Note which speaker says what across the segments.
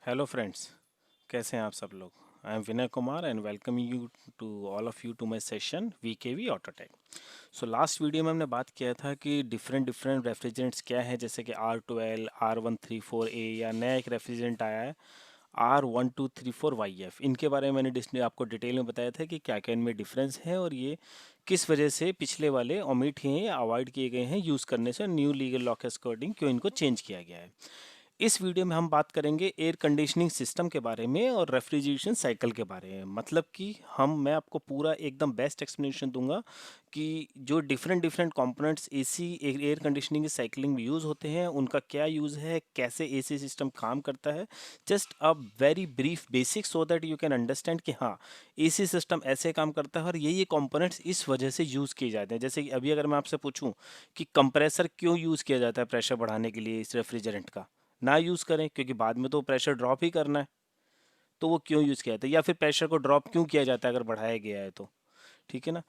Speaker 1: Hello friends, कैसे हैं आप सब लोग। I am Vinay Kumar and welcome you to all of you to my session VKV Autotech. So last video में हमने बात किया था कि डिफरेंट डिफरेंट रेफ्रिजरेंट्स क्या है, जैसे कि R12 R134A या नया एक रेफ्रिजरेंट आया है R1234YF। इनके बारे में मैंने आपको डिटेल में बताया था कि क्या क्या इनमें डिफरेंस है और ये किस वजह से पिछले वाले ओमिट किए हैं या अवॉइड किए गए हैं यूज़ करने से, न्यू लीगल लॉ के अकॉर्डिंग क्यों इनको चेंज किया गया है। इस वीडियो में हम बात करेंगे एयर कंडीशनिंग सिस्टम के बारे में और रेफ्रिजरेशन साइकिल के बारे में। मतलब कि मैं आपको पूरा एकदम बेस्ट एक्सप्लेनेशन दूंगा कि जो different different components AC air conditioning की साइकिलिंग में यूज़ होते हैं उनका क्या यूज़ है, कैसे एसी सिस्टम काम करता है। Just a very brief basic so that you can understand कि हाँ, एसी सिस्टम ऐसे काम करता है और ये कंपोनेंट्स इस वजह से यूज़ किए जाते हैं। जैसे कि अभी अगर मैं आपसे पूछूं कि कंप्रेसर क्यों यूज़ किया जाता है प्रेशर बढ़ाने के लिए इस रेफ्रिजरेंट का, ना यूज़ करें क्योंकि बाद में तो प्रेशर ड्रॉप ही करना है, तो वो क्यों यूज़ किया जाता है, या फिर प्रेशर को ड्रॉप क्यों किया जाता है अगर बढ़ाया गया है तो, ठीक है ना।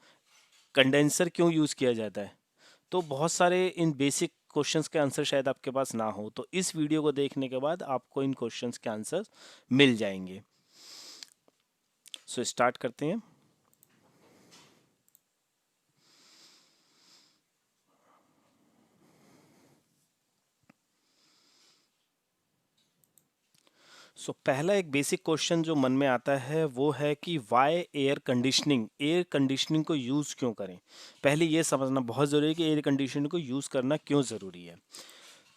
Speaker 1: कंडेंसर क्यों यूज़ किया जाता है। तो बहुत सारे इन बेसिक क्वेश्चंस के आंसर शायद आपके पास ना हो, तो इस वीडियो को देखने के बाद आपको इन क्वेश्चंस के आंसर मिल जाएंगे। सो स्टार्ट करते हैं। पहला एक बेसिक क्वेश्चन जो मन में आता है वो है कि वाई एयर कंडीशनिंग को यूज़ क्यों करें। पहले ये समझना बहुत ज़रूरी है कि एयर कंडीशनिंग को यूज़ करना क्यों ज़रूरी है।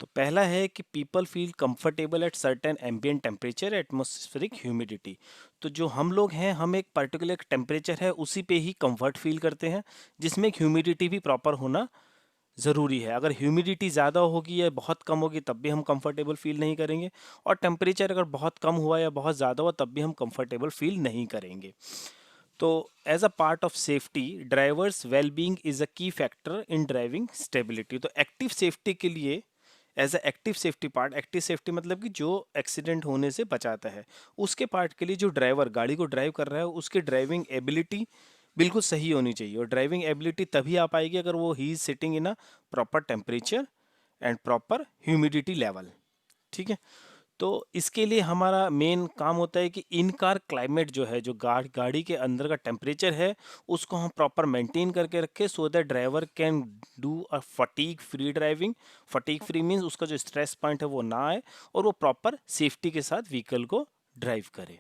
Speaker 1: तो पहला है कि people feel comfortable at certain ambient temperature atmospheric humidity. तो जो हम लोग हैं, हम एक पर्टिकुलर टेम्परेचर है उसी पे ही कंफर्ट फील करते हैं, जिसमें ह्यूमिडिटी भी प्रॉपर होना ज़रूरी है। अगर ह्यूमिडिटी ज़्यादा होगी या बहुत कम होगी तब भी हम कंफर्टेबल फील नहीं करेंगे, और टेम्परेचर अगर बहुत कम हुआ या बहुत ज़्यादा हुआ तब भी हम कंफर्टेबल फील नहीं करेंगे। तो as a part of safety, drivers wellbeing is a key factor in driving stability. तो एक्टिव सेफ्टी के लिए, as a active safety part, active safety मतलब कि जो एक्सीडेंट होने से बचाता है, उसके पार्ट के लिए जो ड्राइवर गाड़ी को ड्राइव कर रहा है उसकी ड्राइविंग एबिलिटी बिल्कुल सही होनी चाहिए। और ड्राइविंग एबिलिटी तभी आ पाएगी अगर वो he is sitting in a proper temperature and proper humidity level, ठीक है। तो इसके लिए हमारा मेन काम होता है कि इन कार क्लाइमेट जो है, जो गाड़ी के अंदर का टेम्परेचर है, उसको हम प्रॉपर मेंटेन करके रखें so that driver can do a fatigue free driving. Fatigue free means उसका जो स्ट्रेस पॉइंट है वो ना आए और वो प्रॉपर सेफ्टी के साथ व्हीकल को ड्राइव करे।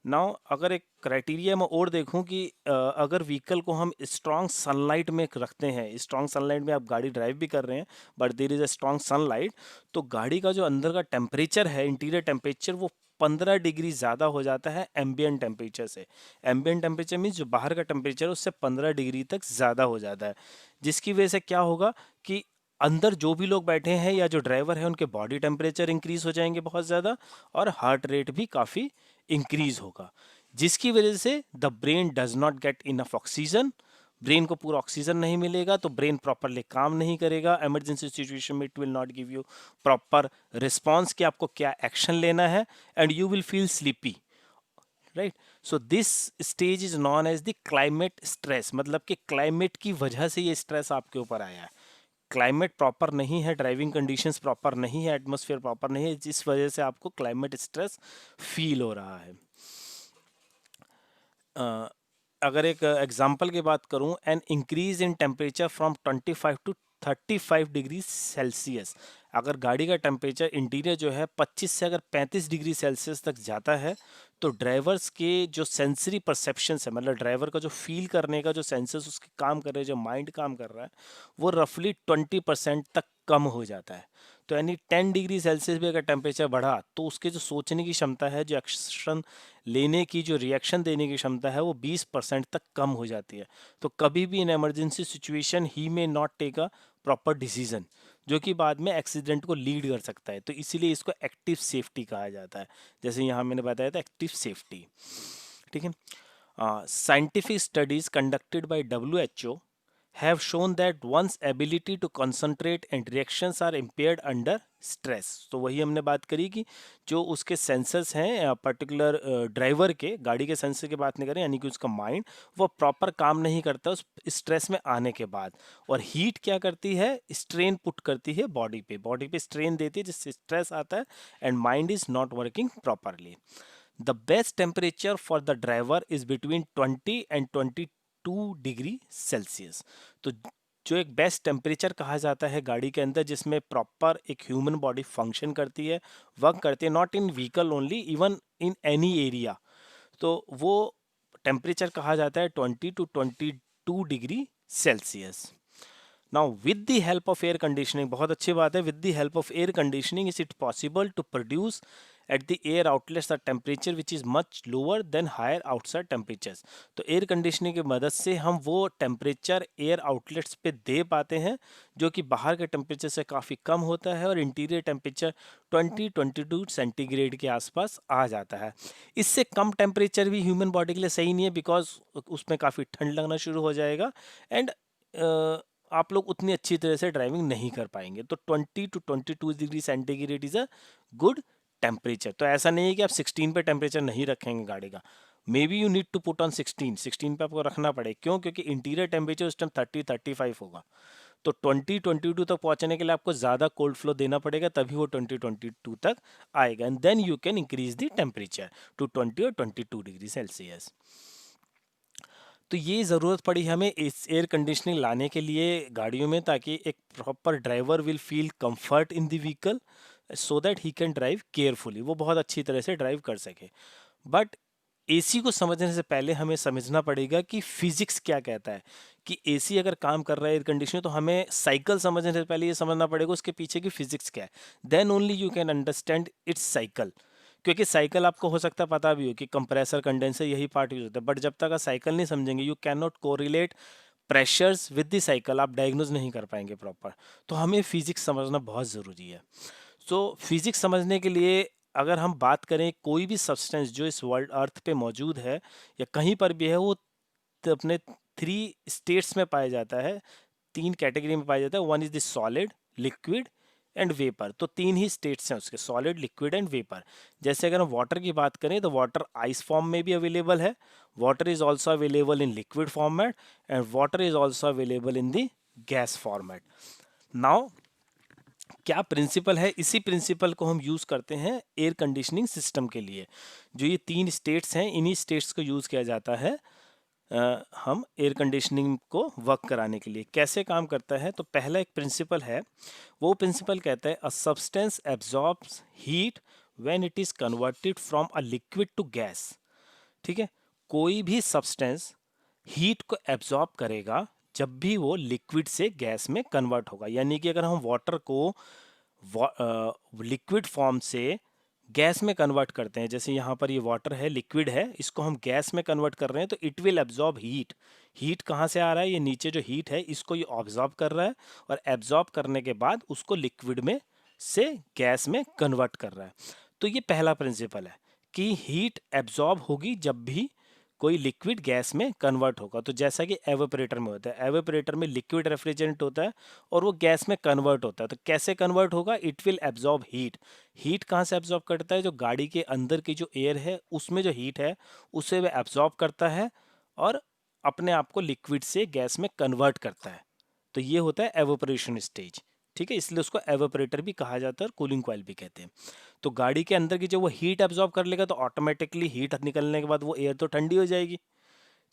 Speaker 1: नाउ अगर एक क्राइटेरिया मैं और देखूं कि अगर व्हीकल को हम स्ट्रॉन्ग सनलाइट में रखते हैं, स्ट्रॉन्ग सनलाइट में आप गाड़ी ड्राइव भी कर रहे हैं but there is a strong sunlight, तो गाड़ी का जो अंदर का टेम्परेचर है, इंटीरियर टेम्परेचर, वो 15 डिग्री ज़्यादा हो जाता है एम्बियंट टेम्परेचर से। एम्बियंट टेम्परेचर मीन्स जो बाहर का टेम्परेचर है उससे 15 डिग्री तक ज़्यादा हो जाता है, जिसकी वजह से क्या होगा कि अंदर जो भी लोग बैठे हैं या जो ड्राइवर है उनके बॉडी टेम्परेचर इंक्रीज हो जाएंगे बहुत ज़्यादा, और हार्ट रेट भी काफ़ी इंक्रीज होगा, जिसकी वजह से the brain does not get enough oxygen. Brain को पूरा ऑक्सीजन नहीं मिलेगा तो ब्रेन प्रॉपरली काम नहीं करेगा। इमरजेंसी सिचुएशन में it will not give you proper response कि आपको क्या एक्शन लेना है, and you will feel sleepy, right. So this stage is known as the climate stress, मतलब कि क्लाइमेट की वजह से ये स्ट्रेस आपके ऊपर आया है। क्लाइमेट प्रॉपर नहीं है, ड्राइविंग कंडीशंस प्रॉपर नहीं है, एटमॉस्फेयर प्रॉपर नहीं है, जिस वजह से आपको क्लाइमेट स्ट्रेस फील हो रहा है। अ, अगर एक एग्जांपल की बात करूं, an increase in temperature from 25 to 35 degree Celsius. अगर गाड़ी का टेम्परेचर इंटीरियर जो है 25 से अगर 35 डिग्री सेल्सियस तक जाता है, तो ड्राइवर्स के जो सेंसरी परसेप्शंस है, मतलब ड्राइवर का जो फील करने का जो सेंसर्स उसके काम कर रहे हैं, जो माइंड काम कर रहा है, वो रफली 20% तक कम हो जाता है। तो यानी 10 डिग्री सेल्सियस भी अगर टेम्परेचर बढ़ा तो उसके जो सोचने की क्षमता है, जो एक्शन लेने की, जो रिएक्शन देने की क्षमता है, वो 20% तक कम हो जाती है। तो कभी भी इन इमरजेंसी सिचुएशन ही में not take a proper decision, जो कि बाद में एक्सीडेंट को लीड कर सकता है। तो इसीलिए इसको एक्टिव सेफ्टी कहा जाता है, जैसे यहाँ मैंने बताया था एक्टिव सेफ्टी, ठीक है। Scientific studies conducted by WHO have shown that one's ability to concentrate and reactions are impaired under stress। तो वही हमने बात करी कि जो उसके सेंसर्स हैं पर्टिकुलर ड्राइवर के, गाड़ी के सेंसर की बात नहीं करें, यानी कि उसका माइंड वो प्रॉपर काम नहीं करता उस स्ट्रेस में आने के बाद। और हीट क्या करती है, स्ट्रेन पुट करती है बॉडी पे स्ट्रेन देती है जिससे स्ट्रेस आता है and mind is not working properly. The best temperature for the driver is between 20 and 22 degree Celsius. तो जो एक बेस्ट टेम्परेचर कहा जाता है गाड़ी के अंदर जिसमें प्रॉपर एक ह्यूमन बॉडी फंक्शन करती है, वर्क करती है, not in vehicle only, even in any area, तो वो टेम्परेचर कहा जाता है 20 to 22 degree Celsius. Now with the help of air conditioning, बहुत अच्छी बात है, with the help of air conditioning is it possible to produce at the air outlets a temperature which is much lower than higher outside temperatures। तो air conditioning की मदद से हम वो टेम्परेचर एयर आउटलेट्स पे दे पाते हैं जो कि बाहर के टेम्परेचर से काफ़ी कम होता है और इंटीरियर टेम्परेचर 20-22 सेंटीग्रेड के आसपास आ जाता है। इससे कम टेम्परेचर भी ह्यूमन बॉडी के लिए सही नहीं है, बिकॉज उसमें काफ़ी ठंड लगना शुरू हो जाएगा एंड आप लोग उतनी अच्छी तरह से ड्राइविंग नहीं कर पाएंगे। तो 20-22 degree centigrade is a good temperature. तो ऐसा नहीं है कि आप 16 पे टेम्परेचर नहीं रखेंगे गाड़ी का, maybe you need to put on 16 पे आपको रखना पड़े। क्यों? क्योंकि इंटीरियर टेम्परेचर उस टाइम 30-35 होगा, तो 20-22 तक पहुंचने के लिए आपको ज़्यादा कोल्ड फ्लो देना पड़ेगा, तभी वो 20-22 तक आएगा and then you can increase the temperature to 20 और 22 डिग्री सेल्सियस। तो ये ज़रूरत पड़ी हमें इस एयर कंडीशनिंग लाने के लिए गाड़ियों में, ताकि एक proper driver will feel comfort in the vehicle so that he can drive carefully, वो बहुत अच्छी तरह से ड्राइव कर सके। बट एसी को समझने से पहले हमें समझना पड़ेगा कि फिजिक्स क्या कहता है, कि एसी अगर काम कर रहा है एयर कंडीशनर, तो हमें साइकिल समझने से पहले ये समझना पड़ेगा उसके पीछे की फिजिक्स क्या है, then only you can understand its cycle. क्योंकि साइकिल आपको हो सकता है पता भी हो कि कंप्रेसर कंडेंसर यही पार्ट यूज होता है, बट जब तक आप साइकिल नहीं समझेंगे you can not correlate pressures with the cycle, आप डायग्नोज नहीं कर पाएंगे प्रॉपर। तो हमें फिजिक्स समझना बहुत ज़रूरी है। सो फिजिक्स समझने के लिए अगर हम बात करें, कोई भी सब्सटेंस जो इस वर्ल्ड अर्थ पे मौजूद है या कहीं पर भी है, वो अपने 3 स्टेट्स में पाया जाता है, 3 कैटेगरी में पाया जाता है। One is the solid, liquid and vapour. तो 3 ही स्टेट्स हैं उसके, सॉलिड, लिक्विड एंड वेपर। जैसे अगर हम वाटर की बात करें तो वाटर आइस फॉर्म में भी अवेलेबल है, water is also available in liquid format and water is also available in the gas format. Now क्या प्रिंसिपल है, इसी प्रिंसिपल को हम यूज़ करते हैं एयर कंडीशनिंग सिस्टम के लिए। जो ये 3 स्टेट्स हैं, इन्हीं स्टेट्स को यूज़ किया जाता है हम एयर कंडीशनिंग को वर्क कराने के लिए। कैसे काम करता है? तो पहला एक प्रिंसिपल है, वो प्रिंसिपल कहता है a substance absorbs heat when it is converted from a liquid to gas. ठीक है, कोई भी सब्सटेंस हीट को एब्जॉर्ब करेगा जब भी वो लिक्विड से गैस में कन्वर्ट होगा। यानी कि अगर हम वाटर को लिक्विड फॉर्म से गैस में कन्वर्ट करते हैं, जैसे यहाँ पर ये वाटर है, लिक्विड है, इसको हम गैस में कन्वर्ट कर रहे हैं, तो it will absorb heat. Heat कहाँ से आ रहा है? ये नीचे जो हीट है इसको ये ऑब्जॉर्ब कर रहा है और एब्जॉर्ब करने के बाद उसको लिक्विड में से गैस में कन्वर्ट कर रहा है। तो ये पहला प्रिंसिपल है कि हीट एब्जॉर्ब होगी जब भी कोई लिक्विड गैस में कन्वर्ट होगा। तो जैसा कि एवेपोरेटर में होता है, एवेपोरेटर में लिक्विड रेफ्रिजरेंट होता है और वो गैस में कन्वर्ट होता है। तो कैसे कन्वर्ट होगा? It will absorb heat. Heat कहाँ से एब्जॉर्ब करता है? जो गाड़ी के अंदर की जो एयर है उसमें जो हीट है उसे वह एब्जॉर्ब करता है और अपने आप को लिक्विड से गैस में कन्वर्ट करता है। तो ये होता है एवेपोरेशन स्टेज। ठीक है, इसलिए उसको एवेपोरेटर भी कहा जाता है और कूलिंग कॉइल भी कहते हैं। तो गाड़ी के अंदर की जो वो हीट एब्जॉर्ब कर लेगा तो ऑटोमेटिकली हीट निकलने के बाद वो एयर तो ठंडी हो जाएगी।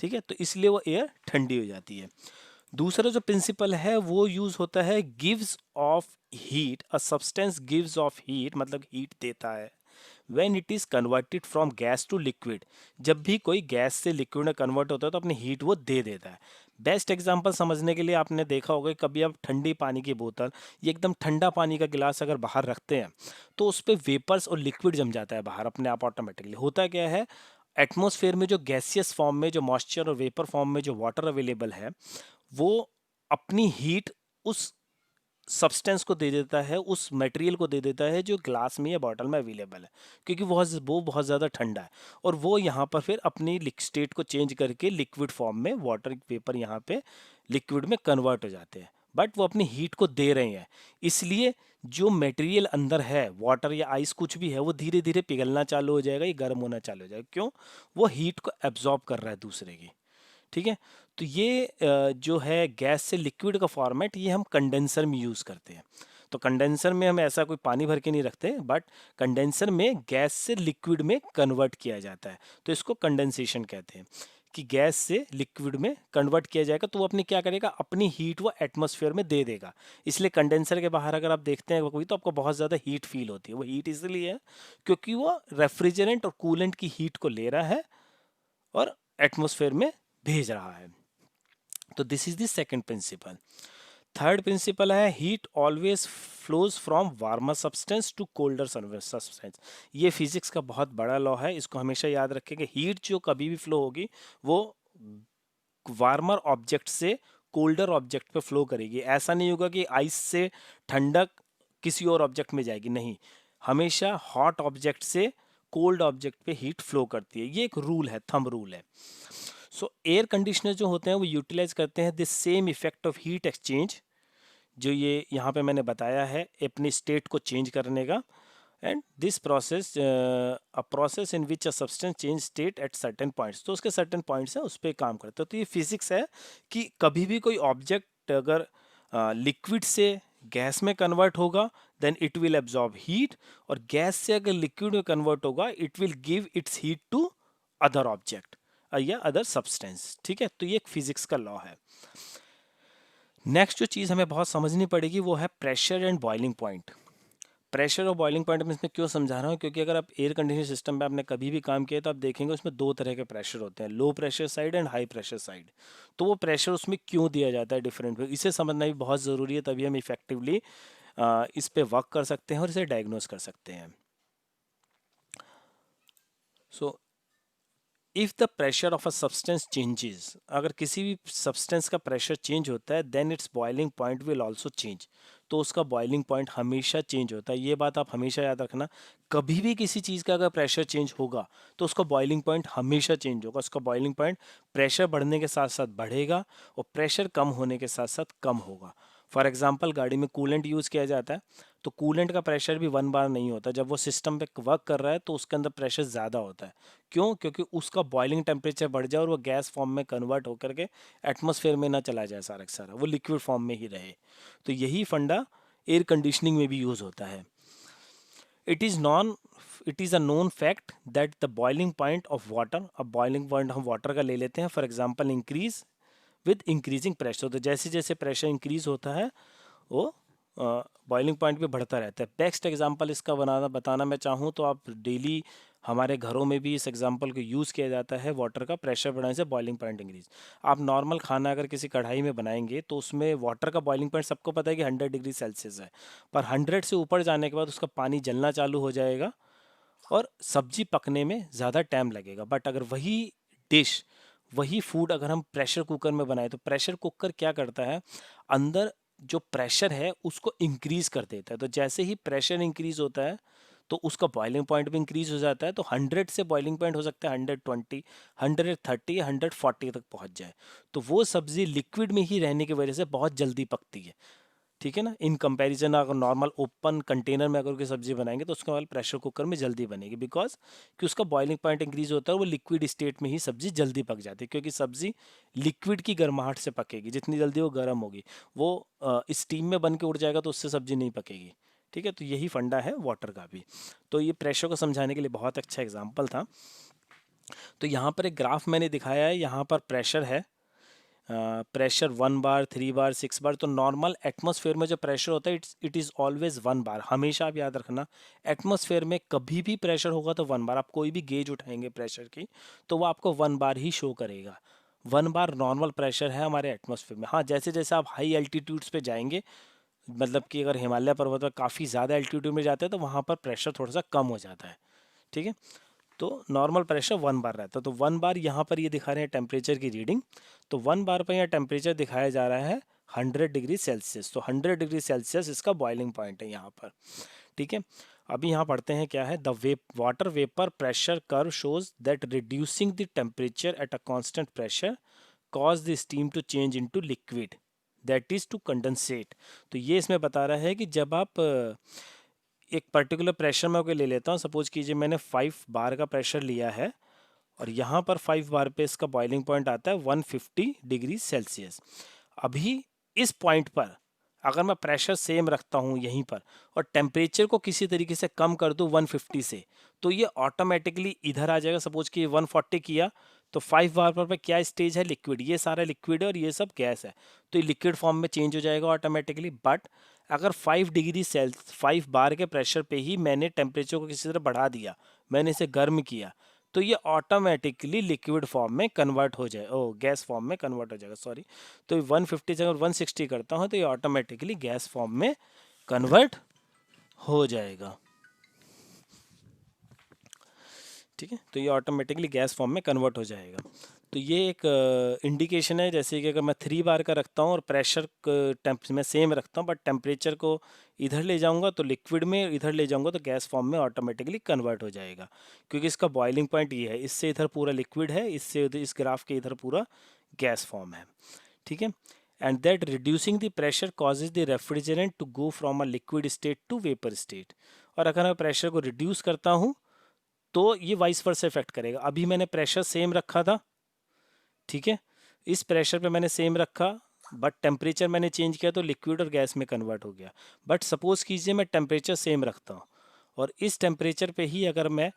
Speaker 1: ठीक है, तो इसलिए वो एयर ठंडी हो जाती है। दूसरा जो प्रिंसिपल है वो यूज होता है gives off heat. A substance gives off heat मतलब हीट देता है when it is converted from gas to liquid. जब भी कोई गैस से लिक्विड में कन्वर्ट होता है तो अपनी हीट वो दे देता है। बेस्ट एग्जांपल समझने के लिए आपने देखा होगा कि कभी आप ठंडी पानी की बोतल, ये एकदम ठंडा पानी का गिलास अगर बाहर रखते हैं तो उस पर वेपर्स और लिक्विड जम जाता है बाहर अपने आप ऑटोमेटिकली। होता क्या है, एटमॉस्फेयर में जो गैसियस फॉर्म में जो मॉइस्चर और वेपर फॉर्म में जो वाटर अवेलेबल है वो अपनी हीट उस सब्सटेंस को दे देता है, उस मटेरियल को दे देता है जो ग्लास में या बॉटल में अवेलेबल है, क्योंकि वो बहुत ज़्यादा ठंडा है, और वो यहाँ पर फिर अपनी स्टेट को चेंज करके लिक्विड फॉर्म में वाटर वेपर यहाँ पे लिक्विड में कन्वर्ट हो जाते हैं, बट वो अपनी हीट को दे रहे हैं। इसलिए जो मटेरियल अंदर है, वाटर या आइस कुछ भी है, वो धीरे धीरे पिघलना चालू हो जाएगा या गर्म होना चालू हो जाएगा। क्यों? वो हीट को एब्जॉर्ब कर रहा है दूसरे की। ठीक है, तो ये जो है गैस से लिक्विड का फॉर्मेट, ये हम कंडेंसर में यूज़ करते हैं। तो कंडेंसर में हम ऐसा कोई पानी भर के नहीं रखते, बट कंडेंसर में गैस से लिक्विड में कन्वर्ट किया जाता है, तो इसको कंडेंसेशन कहते हैं, कि गैस से लिक्विड में कन्वर्ट किया जाएगा। तो वो अपनी क्या करेगा, अपनी हीट वो एटमॉस्फेयर में दे देगा। इसलिए कंडेंसर के बाहर अगर आप देखते हैं कोई, तो आपको बहुत ज़्यादा हीट फील होती है। वो हीट इसलिए है क्योंकि वो रेफ्रिजरेंट और कूलेंट की हीट को ले रहा है और एटमॉस्फेयर में भेज रहा है। तो this is the second principle. Third principle है heat always flows from warmer substance to colder substance. ये फिजिक्स का बहुत बड़ा लॉ है, इसको हमेशा याद रखें कि हीट जो कभी भी फ्लो होगी वो वार्मर ऑब्जेक्ट से कोल्डर ऑब्जेक्ट पे फ्लो करेगी। ऐसा नहीं होगा कि आइस से ठंडक किसी और ऑब्जेक्ट में जाएगी, नहीं, हमेशा हॉट ऑब्जेक्ट से कोल्ड ऑब्जेक्ट पे हीट फ्लो करती है। ये एक रूल है, थंब रूल है। सो एयर कंडीशनर जो होते हैं वो यूटिलाइज करते हैं this same effect of heat exchange, जो ये यहाँ पे मैंने बताया है, अपनी स्टेट को चेंज करने का। And this process a process in which a substance change state at certain points, तो उसके सर्टेन पॉइंट्स हैं, उस पर काम करते हैं। तो ये फिजिक्स है कि कभी भी कोई ऑब्जेक्ट अगर लिक्विड से गैस में कन्वर्ट होगा then it will absorb heat, और गैस से अगर लिक्विड में कन्वर्ट होगा it will give its heat to other object या अदर सब्सटेंस। ठीक है, तो ये एक फिजिक्स का लॉ है। नेक्स्ट जो चीज़ हमें बहुत समझनी पड़ेगी वो है pressure and boiling point. Pressure और बॉइलिंग पॉइंट में इसमें क्यों समझा रहा हूँ, क्योंकि अगर आप एयर कंडीशनर सिस्टम में आपने कभी भी काम किया तो आप देखेंगे उसमें दो तरह के प्रेशर होते हैं, low pressure side and high pressure side. तो वो प्रेशर उसमें क्यों दिया जाता है डिफरेंट, इसे समझना भी बहुत ज़रूरी है, तभी हम इफेक्टिवली इस पे वर्क कर सकते हैं और इसे डायग्नोज कर सकते हैं। So if the pressure of a substance changes, अगर किसी भी सब्सटेंस का प्रेशर चेंज होता है then its boiling point will also change, तो उसका बॉइलिंग पॉइंट हमेशा चेंज होता है। ये बात आप हमेशा याद रखना, कभी भी किसी चीज़ का अगर प्रेशर चेंज होगा तो उसका बॉइलिंग पॉइंट हमेशा चेंज होगा। उसका बॉइलिंग पॉइंट प्रेशर बढ़ने के साथ साथ बढ़ेगा और प्रेशर कम होने के साथ साथ कम होगा। फॉर एग्जाम्पल गाड़ी में कूलेंट यूज़ किया जाता है, तो कूलेंट का प्रेशर भी वन बार नहीं होता, जब वो सिस्टम पे वर्क कर रहा है तो उसके अंदर प्रेशर ज़्यादा होता है। क्यों? क्योंकि उसका बॉइलिंग टेम्परेचर बढ़ जाए और वो गैस फॉर्म में कन्वर्ट होकर के एटमॉस्फेयर में ना चला जाए सारा का सारा, वो लिक्विड फॉर्म में ही रहे। तो यही फंडा एयर कंडीशनिंग में भी यूज़ होता है। It is non it is a known fact that the boiling point of water, अब बॉइलिंग पॉइंट हम वाटर का ले लेते हैं, for example increase with increasing pressure, तो जैसे जैसे प्रेशर इंक्रीज होता है वो बॉइलिंग पॉइंट भी बढ़ता रहता है। बेस्ट एग्जांपल इसका बताना मैं चाहूँ तो आप डेली हमारे घरों में भी इस एग्जांपल को यूज़ किया जाता है, वाटर का प्रेशर बढ़ाने से बॉइलिंग पॉइंट इंक्रीज। आप नॉर्मल खाना अगर किसी कढ़ाई में बनाएंगे तो उसमें वाटर का बॉइलिंग पॉइंट सबको पता है कि 100 डिग्री सेल्सियस है, पर 100 से ऊपर जाने के बाद उसका पानी जलना चालू हो जाएगा और सब्जी पकने में ज़्यादा टाइम लगेगा। बट अगर वही डिश, वही फूड अगर हम प्रेशर कुकर में बनाए तो प्रेशर कुकर क्या करता है, अंदर जो प्रेशर है उसको इंक्रीज कर देता है। तो जैसे ही प्रेशर इंक्रीज होता है तो उसका बॉइलिंग पॉइंट भी इंक्रीज हो जाता है। तो 100 से बॉइलिंग पॉइंट हो सकता है 120, 130 या 140 तक पहुंच जाए। तो वो सब्जी लिक्विड में ही रहने की वजह से बहुत जल्दी पकती है। ठीक है ना, इन कंपैरिजन अगर नॉर्मल ओपन कंटेनर में अगर कोई सब्जी बनाएंगे तो उसके बाद प्रेशर कुकर में जल्दी बनेगी, बिकॉज कि उसका बॉइलिंग पॉइंट इंक्रीज होता है, वो लिक्विड स्टेट में ही सब्जी जल्दी पक जाती है, क्योंकि सब्जी लिक्विड की गर्माहट से पकेगी, जितनी जल्दी वो गर्म होगी वो स्टीम में बन के उड़ जाएगा तो उससे सब्जी नहीं पकेगी। ठीक है, तो यही फंडा है वाटर का भी। तो ये प्रेशर को समझाने के लिए बहुत अच्छा एग्जाम्पल था। तो यहाँ पर एक ग्राफ मैंने दिखाया है, यहाँ पर प्रेशर है, प्रेशर 1 बार, 3 बार, 6 बार। तो नॉर्मल एटमॉस्फेयर में जो प्रेशर होता है इट इज़ ऑलवेज 1 बार, हमेशा आप याद रखना। एटमॉस्फेयर में कभी भी प्रेशर होगा तो 1 बार, आप कोई भी गेज उठाएंगे प्रेशर की तो वो आपको 1 बार ही शो करेगा। 1 बार नॉर्मल प्रेशर है हमारे एटमॉस्फेयर में। हाँ, जैसे जैसे आप हाई एल्टीट्यूड्स पे जाएंगे, मतलब कि अगर हिमालय पर्वत पर काफ़ी ज़्यादा एल्टीट्यूड में जाते हैं तो वहाँ पर प्रेशर थोड़ा सा कम हो जाता है। ठीक है, तो नॉर्मल प्रेशर 1 बार रहता है। तो 1 बार यहाँ पर ये दिखा रहे हैं टेम्परेचर की रीडिंग, तो 1 बार पर यहाँ टेम्परेचर दिखाया जा रहा है 100 डिग्री सेल्सियस। तो 100 डिग्री सेल्सियस इसका बॉइलिंग पॉइंट है यहाँ पर। ठीक है, अभी यहाँ पढ़ते हैं क्या है। The water vapour pressure curve shows that reducing the temperature at a constant pressure cause the steam to change into liquid that is to condensate. तो ये इसमें बता रहा है कि जब आप एक पर्टिकुलर प्रेशर में ले लेता हूँ, सपोज कीजिए मैंने 5 बार का प्रेशर लिया है और यहाँ पर 5 बार पे इसका बॉइलिंग पॉइंट आता है 150 डिग्री सेल्सियस। अभी इस पॉइंट पर अगर मैं प्रेशर सेम रखता हूँ यहीं पर और टेम्परेचर को किसी तरीके से कम कर दूँ 150 से, तो ये ऑटोमेटिकली इधर आ जाएगा। सपोज कि 140 किया तो 5 बार पर क्या स्टेज है, लिक्विड। ये सारा लिक्विड है और ये सब गैस है, तो ये लिक्विड फॉर्म में चेंज हो जाएगा ऑटोमेटिकली। बट अगर 5 बार के प्रेशर पे ही मैंने टेम्परेचर को किसी तरह बढ़ा दिया, मैंने इसे गर्म किया, तो ये ऑटोमेटिकली लिक्विड फॉर्म में कन्वर्ट हो जाए, गैस फॉर्म में कन्वर्ट हो जाएगा, सॉरी। तो 150 से अगर 160 करता हूँ तो ये ऑटोमेटिकली गैस फॉर्म में कन्वर्ट हो जाएगा। ठीक है, तो ये ऑटोमेटिकली गैस फॉर्म में कन्वर्ट हो जाएगा। तो ये एक इंडिकेशन है, जैसे कि अगर मैं 3 बार का रखता हूँ और प्रेशर टेम्प में सेम रखता हूँ बट टेम्परेचर को इधर ले जाऊंगा तो लिक्विड में, इधर ले जाऊंगा तो गैस फॉर्म में ऑटोमेटिकली कन्वर्ट हो जाएगा, क्योंकि इसका बॉइलिंग पॉइंट ये है। इससे इधर पूरा लिक्विड है, इससे इस ग्राफ के इधर पूरा गैस फॉर्म है। ठीक है, and that reducing the pressure causes the refrigerant to go from a liquid state to vapour state. और अगर मैं प्रेशर को रिड्यूस करता हूँ तो ये वाइस वर्सा इफेक्ट करेगा। अभी मैंने प्रेशर सेम रखा था, ठीक है, इस प्रेशर पे मैंने सेम रखा, बट टेम्परेचर मैंने चेंज किया तो लिक्विड और गैस में कन्वर्ट हो गया। बट सपोज कीजिए मैं टेम्परेचर सेम रखता हूँ और इस टेम्परेचर पे ही अगर मैं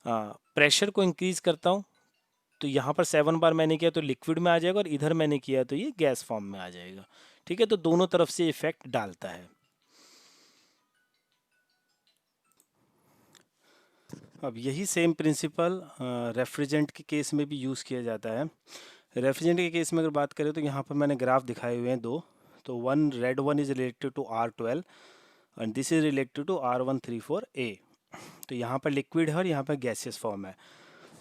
Speaker 1: प्रेशर को इंक्रीज करता हूँ, तो यहाँ पर 7 बार मैंने किया तो लिक्विड में आ जाएगा और इधर मैंने किया तो ये गैस फॉर्म में आ जाएगा। ठीक है, तो दोनों तरफ से इफेक्ट डालता है। अब यही सेम प्रिंसिपल रेफ्रिजरेंट के केस में भी यूज़ किया जाता है। रेफ्रिजरेंट के केस में अगर बात करें तो यहाँ पर मैंने ग्राफ दिखाए हुए हैं दो। तो one red one is related to R12 and this is related to R134A। तो यहाँ पर लिक्विड है और यहाँ पर गैसियस फॉर्म है।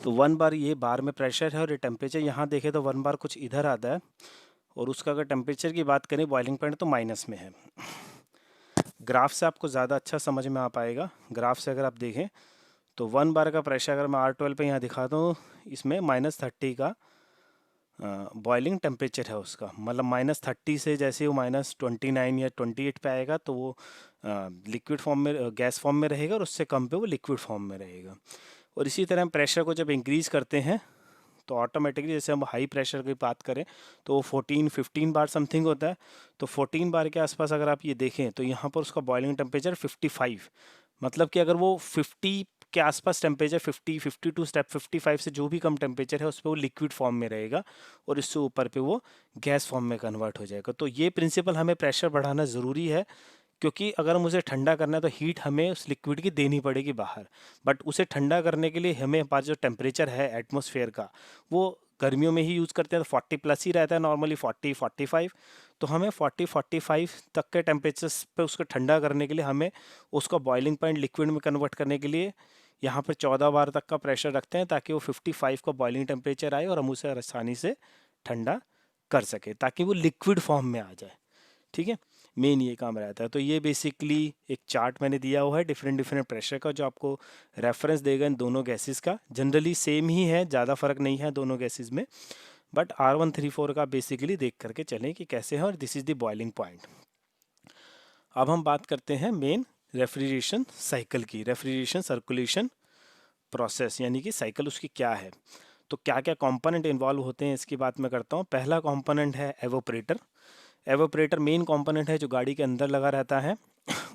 Speaker 1: तो 1 बार ये बार में प्रेशर है और ये टेम्परेचर यहाँ देखें तो 1 बार कुछ इधर आता है और उसका अगर टेम्परेचर की बात करें बॉइलिंग पॉइंट तो माइनस में है। ग्राफ से आपको ज़्यादा अच्छा समझ में आ पाएगा। ग्राफ से अगर आप देखें तो 1 बार का प्रेशर अगर मैं R12 पे यहाँ दिखाता हूँ, इसमें -30 का बॉइलिंग टेम्परेचर है उसका, मतलब -30 से जैसे वो -29 या 28 पे आएगा तो वो लिक्विड फॉर्म में, गैस फॉर्म में रहेगा, और उससे कम पे वो लिक्विड फॉर्म में रहेगा। और इसी तरह हम प्रेशर को जब इंक्रीज़ करते हैं तो ऑटोमेटिकली, जैसे हम हाई प्रेशर की बात करें तो वो 14-15 बार समथिंग होता है। तो 14 बार के आसपास अगर आप ये देखें तो यहाँ पर उसका बॉइलिंग टेम्परेचर 55, मतलब कि अगर वो 50 के आसपास टेम्परेचर, 50, 52 स्टेप 55 से जो भी कम टेम्परेचर है उस पर वो लिक्विड फॉर्म में रहेगा और इससे ऊपर पे वो गैस फॉर्म में कन्वर्ट हो जाएगा। तो ये प्रिंसिपल, हमें प्रेशर बढ़ाना ज़रूरी है, क्योंकि अगर हम उसे ठंडा करना है तो हीट हमें उस लिक्विड की देनी पड़ेगी बाहर। बट उसे ठंडा करने के लिए हमें पास जो टेम्परेचर है एटमॉस्फेयर का, वो गर्मियों में ही यूज़ करते हैं तो 40 प्लस ही रहता है नॉर्मली, 40-45। तो हमें 40-45 तक के टेम्परेचर पे उसको ठंडा करने के लिए हमें उसका बॉइलिंग पॉइंट लिक्विड में कन्वर्ट करने के लिए यहाँ पर 14 बार तक का प्रेशर रखते हैं, ताकि वो 55 का बॉइलिंग टेम्परेचर आए और हम उसे आसानी से ठंडा कर सके, ताकि वो लिक्विड फॉर्म में आ जाए। ठीक है, मेन ये काम रहता है। तो ये बेसिकली एक चार्ट मैंने दिया हुआ है डिफरेंट डिफरेंट प्रेशर का, जो आपको रेफरेंस देगा इन दोनों गैसेस का। जनरली सेम ही है, ज़्यादा फर्क नहीं है दोनों गैसेस में, बट R134 का बेसिकली देख करके चलें कि कैसे है, और this is the boiling point. अब हम बात करते हैं मेन रेफ्रिजरेशन साइकिल की, रेफ्रिजरेशन सर्कुलेशन प्रोसेस, यानी कि साइकिल उसकी क्या है। तो क्या क्या कंपोनेंट इन्वॉल्व होते हैं इसकी बात मैं करता हूँ। पहला कंपोनेंट है एवोपरेटर। एवोपरेटर मेन कंपोनेंट है जो गाड़ी के अंदर लगा रहता है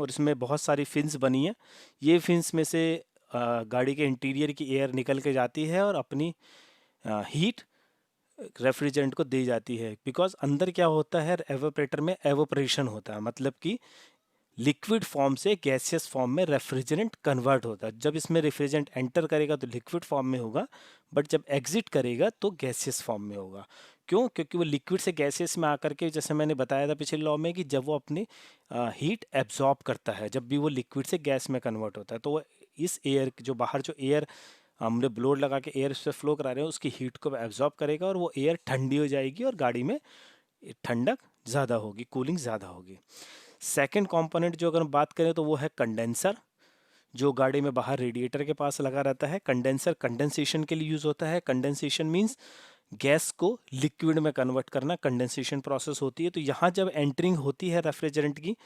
Speaker 1: और इसमें बहुत सारी फिन्स बनी है। ये फिन्स में से गाड़ी के इंटीरियर की एयर निकल के जाती है और अपनी हीट रेफ्रिजरेंट को दी जाती है। बिकॉज अंदर क्या होता है, एवोपरेटर में एवोपरेशन होता है, मतलब कि लिक्विड फॉर्म से गैसियस फॉर्म में रेफ्रिजरेंट कन्वर्ट होता है। जब इसमें रेफ्रिजरेंट एंटर करेगा तो लिक्विड फॉर्म में होगा, बट जब एग्जिट करेगा तो गैसियस फॉर्म में होगा। क्यों? क्योंकि वो लिक्विड से गैसियस में आकर के, जैसे मैंने बताया था पिछले लॉ में, कि जब वो अपनी हीट एब्जॉर्ब करता है, जब भी वो लिक्विड से गैस में कन्वर्ट होता है, तो वो इस एयर जो बाहर जो एयर हमने ब्लोड लगा के एयर से फ्लो करा रहे हैं उसकी हीट को एब्जॉर्ब करेगा और वो एयर ठंडी हो जाएगी और गाड़ी में ठंडक ज़्यादा होगी, कूलिंग ज़्यादा होगी। सेकंड कंपोनेंट जो अगर हम बात करें तो वो है कंडेंसर, जो गाड़ी में बाहर रेडिएटर के पास लगा रहता है। कंडेंसर कंडेंसेशन के लिए यूज़ होता है। कंडेंसेशन मीन्स गैस को लिक्विड में कन्वर्ट करना, कंडेंसेशन प्रोसेस होती है। तो यहाँ जब एंटरिंग होती है रेफ्रिजरेंट की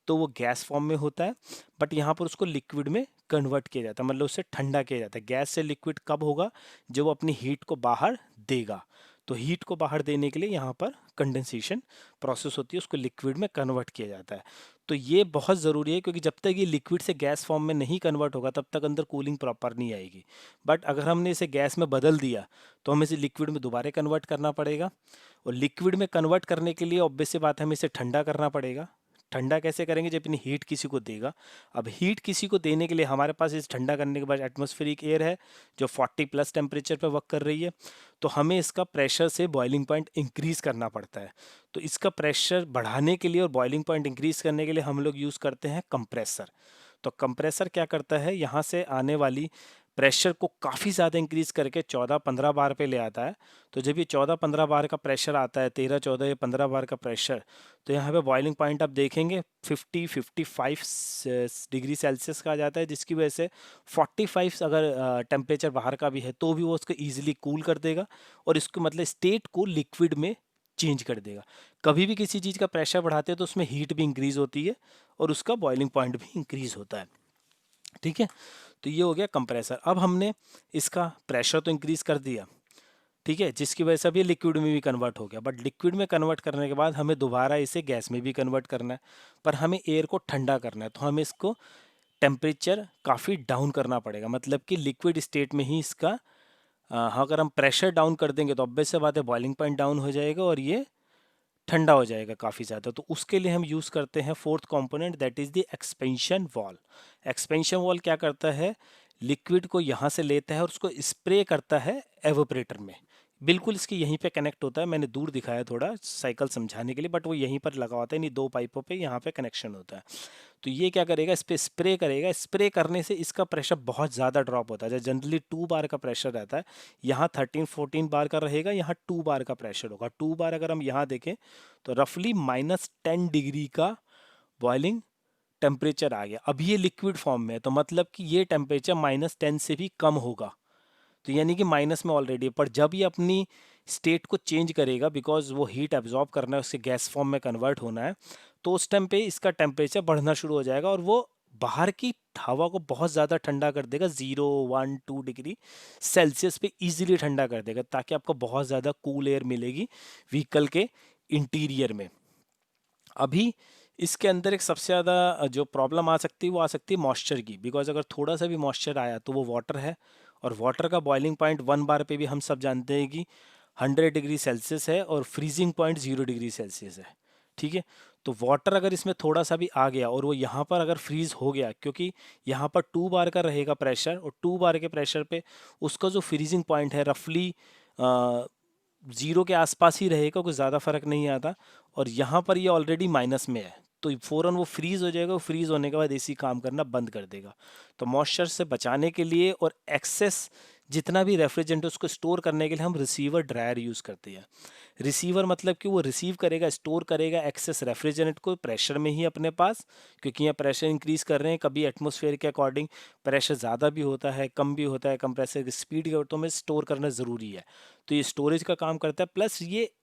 Speaker 1: तो वो गैस फॉर्म में होता है, बट यहाँ पर उसको लिक्विड में कन्वर्ट किया जाता है, मतलब उससे ठंडा किया जाता है। गैस से लिक्विड कब होगा? जब वो अपनी हीट को बाहर देगा। तो हीट को बाहर देने के लिए यहाँ पर कंडेंसेशन प्रोसेस होती है, उसको लिक्विड में कन्वर्ट किया जाता है। तो ये बहुत ज़रूरी है, क्योंकि जब तक ये लिक्विड से गैस फॉर्म में नहीं कन्वर्ट होगा तब तक अंदर कूलिंग प्रॉपर नहीं आएगी। बट अगर हमने इसे गैस में बदल दिया तो हमें इसे लिक्विड में दोबारा कन्वर्ट करना पड़ेगा, और लिक्विड में कन्वर्ट करने के लिए ऑब्वियस सी बात है, हमें इसे ठंडा करना पड़ेगा। ठंडा कैसे करेंगे? जब अपनी हीट किसी को देगा। अब हीट किसी को देने के लिए हमारे पास इस ठंडा करने के बाद एटमॉस्फेरिक एयर है जो 40 प्लस टेम्परेचर पर वर्क कर रही है, तो हमें इसका प्रेशर से बॉइलिंग पॉइंट इंक्रीज करना पड़ता है। तो इसका प्रेशर बढ़ाने के लिए और बॉइलिंग पॉइंट इंक्रीज करने के लिए हम लोग यूज़ करते हैं कंप्रेसर। तो कंप्रेसर क्या करता है? यहाँ से आने वाली प्रेशर को काफ़ी ज़्यादा इंक्रीज करके 14-15 बार पे ले आता है। तो जब ये 14-15 बार का प्रेशर आता है, 13-14 या 15 बार का प्रेशर, तो यहाँ पे बॉइलिंग पॉइंट आप देखेंगे 50-55 डिग्री सेल्सियस का आ जाता है, जिसकी वजह से 45 अगर टेम्परेचर बाहर का भी है तो भी वो उसको ईजिली कूल कर देगा, और इसको मतलब स्टेट को लिक्विड में चेंज कर देगा। कभी भी किसी चीज़ का प्रेशर बढ़ाते हैं तो उसमें हीट भी इंक्रीज होती है और उसका बॉइलिंग पॉइंट भी इंक्रीज होता है। ठीक है, तो ये हो गया कंप्रेसर। अब हमने इसका प्रेशर तो इंक्रीज कर दिया, ठीक है, जिसकी वजह से अब ये लिक्विड में भी कन्वर्ट हो गया। बट लिक्विड में कन्वर्ट करने के बाद हमें दोबारा इसे गैस में भी कन्वर्ट करना है, पर हमें एयर को ठंडा करना है, तो हमें इसको टेम्परेचर काफ़ी डाउन करना पड़ेगा। मतलब कि लिक्विड स्टेट में ही इसका अगर हम प्रेशर डाउन कर देंगे तो ऑब्वियस सी बात है बॉइलिंग पॉइंट डाउन हो जाएगा और ये ठंडा हो जाएगा काफ़ी ज़्यादा। तो उसके लिए हम यूज़ करते हैं fourth component, that is the expansion valve. Expansion valve क्या करता है? लिक्विड को यहाँ से लेता है और उसको स्प्रे करता है एवोपरेटर में। बिल्कुल इसके यहीं पे कनेक्ट होता है, मैंने दूर दिखाया थोड़ा साइकिल समझाने के लिए, बट वो यहीं पर लगा होता है, नहीं दो पाइपों पे यहाँ पे कनेक्शन होता है। तो ये क्या करेगा? इस पे स्प्रे करेगा। स्प्रे करने से इसका प्रेशर बहुत ज़्यादा ड्रॉप होता है। जनरली 2 बार का प्रेशर रहता है, यहाँ 13-14 बार का रहेगा, यहाँ 2 बार का प्रेशर होगा। 2 बार अगर हम यहाँ देखें तो रफली -10 डिग्री का बॉइलिंग टेम्परेचर आ गया। अभी ये लिक्विड फॉर्म में है, तो मतलब कि ये टेम्परेचर -10 से भी कम होगा, तो यानी कि माइनस में ऑलरेडी। पर जब ये अपनी स्टेट को चेंज करेगा, बिकॉज वो हीट एब्जॉर्ब करना है, उससे गैस फॉर्म में कन्वर्ट होना है, तो उस टाइम पे इसका टेम्परेचर बढ़ना शुरू हो जाएगा और वो बाहर की हवा को बहुत ज़्यादा ठंडा कर देगा, 0-1-2 डिग्री सेल्सियस पे इजीली ठंडा कर देगा, ताकि आपको बहुत ज़्यादा कूल एयर मिलेगी व्हीकल के इंटीरियर में। अभी इसके अंदर एक सबसे ज़्यादा जो प्रॉब्लम आ सकती है वो आ सकती है मॉइस्चर की, बिकॉज अगर थोड़ा सा भी मॉइस्चर आया तो वो वाटर है, और वाटर का बॉइलिंग पॉइंट 1 बार पे भी हम सब जानते हैं कि 100 डिग्री सेल्सियस है और फ्रीजिंग पॉइंट 0 डिग्री सेल्सियस है। ठीक है, तो वाटर अगर इसमें थोड़ा सा भी आ गया और वो यहाँ पर अगर फ्रीज हो गया, क्योंकि यहाँ पर 2 बार का रहेगा प्रेशर, और 2 बार के प्रेशर पे उसका जो फ्रीजिंग पॉइंट है रफली 0 के आसपास ही रहेगा, कुछ ज़्यादा फर्क नहीं आता, और यहाँ पर ये ऑलरेडी माइनस में है, तो फ़ौरन वो फ्रीज़ हो जाएगा। वो फ्रीज़ होने के बाद एसी काम करना बंद कर देगा। तो मॉइस्चर से बचाने के लिए और एक्सेस जितना भी रेफ्रिजरेंट है उसको स्टोर करने के लिए हम रिसीवर ड्रायर यूज़ करते हैं। रिसीवर मतलब कि वो रिसीव करेगा, स्टोर करेगा एक्सेस रेफ्रिजरेंट को प्रेशर में ही अपने पास, क्योंकि यहाँ प्रेशर इंक्रीज कर रहे हैं, कभी एटमॉस्फेयर के अकॉर्डिंग प्रेशर ज़्यादा भी होता है, कम भी होता है, कंप्रेसर की स्पीड के तो में स्टोर करना ज़रूरी है। तो ये स्टोरेज का काम करता है, प्लस ये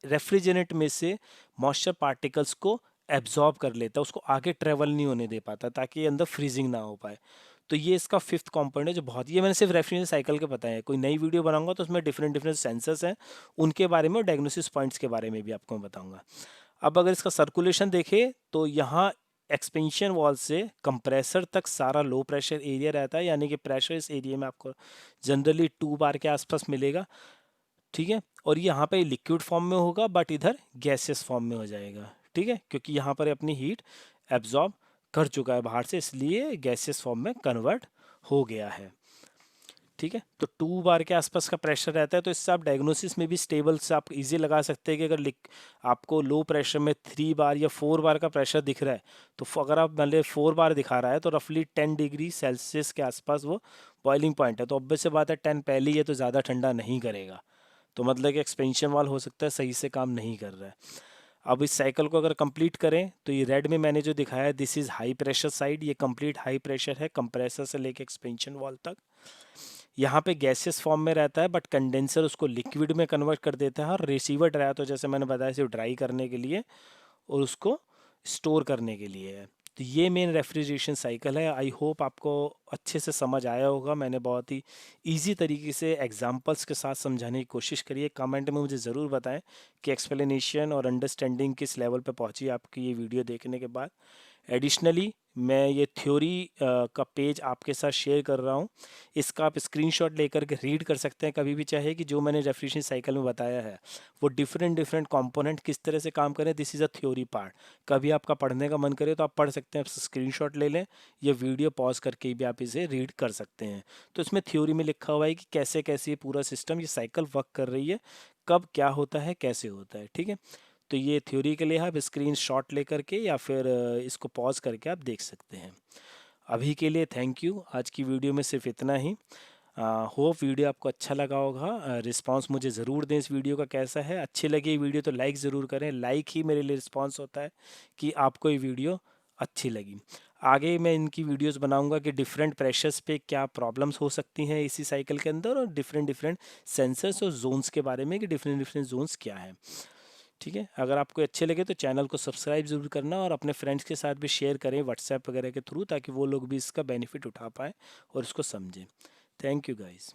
Speaker 1: रेफ्रिजरेंट में से मॉइस्चर पार्टिकल्स को एब्जॉर्ब कर लेता है, उसको आगे ट्रेवल नहीं होने दे पाता, ताकि ये अंदर फ्रीजिंग ना हो पाए। तो ये इसका फिफ्थ कंपोनेंट है जो बहुत, ये मैंने सिर्फ रेफ्रिजरेशन साइकिल के बताए हैं। कोई नई वीडियो बनाऊंगा तो उसमें डिफरेंट डिफरेंट सेंसर्स हैं, उनके बारे में और डायग्नोसिस पॉइंट्स के बारे में भी आपको मैं बताऊंगा। अब अगर इसका सर्कुलेशन देखें तो यहाँ एक्सपेंशन वॉल से कंप्रेसर तक सारा लो प्रेशर एरिया रहता है, यानी कि प्रेशर इस एरिया में आपको जनरली 2 बार के आसपास मिलेगा। ठीक है, और ये यहाँ पे लिक्विड फॉर्म में होगा, बट इधर गैसियस फॉर्म में हो जाएगा। ठीक है, क्योंकि यहाँ पर अपनी हीट एब्जॉर्ब कर चुका है बाहर से, इसलिए गैसियस फॉर्म में कन्वर्ट हो गया है। ठीक है, तो 2 बार के आसपास का प्रेशर रहता है, तो इससे आप डायग्नोसिस में भी स्टेबल से आप इजी लगा सकते हैं कि अगर आपको लो प्रेशर में 3 बार या 4 बार का प्रेशर दिख रहा है, तो अगर आप मान 4 बार दिखा रहा है तो रफली 10 डिग्री सेल्सियस के आसपास वो बॉइलिंग पॉइंट है। तो ऑब्वियस से बात है 10 पहले ही है तो ज़्यादा ठंडा नहीं करेगा, तो मतलब कि एक्सपेंशन वाल हो सकता है सही से काम नहीं कर रहा है। अब इस साइकिल को अगर कंप्लीट करें तो ये रेड में मैंने जो दिखाया this is high pressure side, ये कंप्लीट हाई प्रेशर है कंप्रेसर से लेके एक्सपेंशन वाल्व तक। यहाँ पे गैसियस फॉर्म में रहता है बट कंडेंसर उसको लिक्विड में कन्वर्ट कर देता है, और रिसीवर ड्राई तो जैसे मैंने बताया सिर्फ ड्राई करने के लिए और उसको स्टोर करने के लिए है। तो ये मेन रेफ्रिजरेशन साइकिल है। आई होप आपको अच्छे से समझ आया होगा। मैंने बहुत ही इजी तरीके से एग्जांपल्स के साथ समझाने की कोशिश करी है। कमेंट में मुझे ज़रूर बताएं कि एक्सप्लेनेशन और अंडरस्टैंडिंग किस लेवल पे पहुंची आपकी ये वीडियो देखने के बाद। एडिशनली मैं ये थ्योरी का पेज आपके साथ शेयर कर रहा हूँ, इसका आप स्क्रीनशॉट लेकर के रीड कर सकते हैं कभी भी चाहे, कि जो मैंने रेफ्रिजरेशन साइकिल में बताया है वो डिफरेंट डिफरेंट कंपोनेंट किस तरह से काम करें। This is a theory part. कभी आपका पढ़ने का मन करे तो आप पढ़ सकते हैं, स्क्रीनशॉट ले लें, ये वीडियो पॉज करके भी आप इसे रीड कर सकते हैं। तो इसमें थ्योरी में लिखा हुआ है कि कैसे कैसे ये पूरा सिस्टम, ये साइकिल वर्क कर रही है, कब क्या होता है, कैसे होता है। ठीक है, तो ये थ्योरी के लिए आप स्क्रीन शॉट लेकर के या फिर इसको पॉज करके आप देख सकते हैं। अभी के लिए थैंक यू। आज की वीडियो में सिर्फ इतना ही। होप वीडियो आपको अच्छा लगा होगा। रिस्पांस मुझे ज़रूर दें इस वीडियो का कैसा है। अच्छी लगी ये वीडियो तो लाइक ज़रूर करें, लाइक ही मेरे लिए रिस्पांस होता है कि आपको ये वीडियो अच्छी लगी। आगे मैं इनकी वीडियोस बनाऊंगा कि डिफरेंट प्रेशर्स पे क्या प्रॉब्लम्स हो सकती हैं इसी साइकिल के अंदर, और डिफरेंट डिफरेंट सेंसर्स और जोन्स के बारे में कि डिफरेंट डिफरेंट जोन्स क्या हैं। ठीक है, अगर आपको अच्छे लगे तो चैनल को सब्सक्राइब ज़रूर करना और अपने फ्रेंड्स के साथ भी शेयर करें व्हाट्सएप वगैरह के थ्रू, ताकि वो लोग भी इसका बेनिफिट उठा पाएँ और इसको समझें। Thank you guys.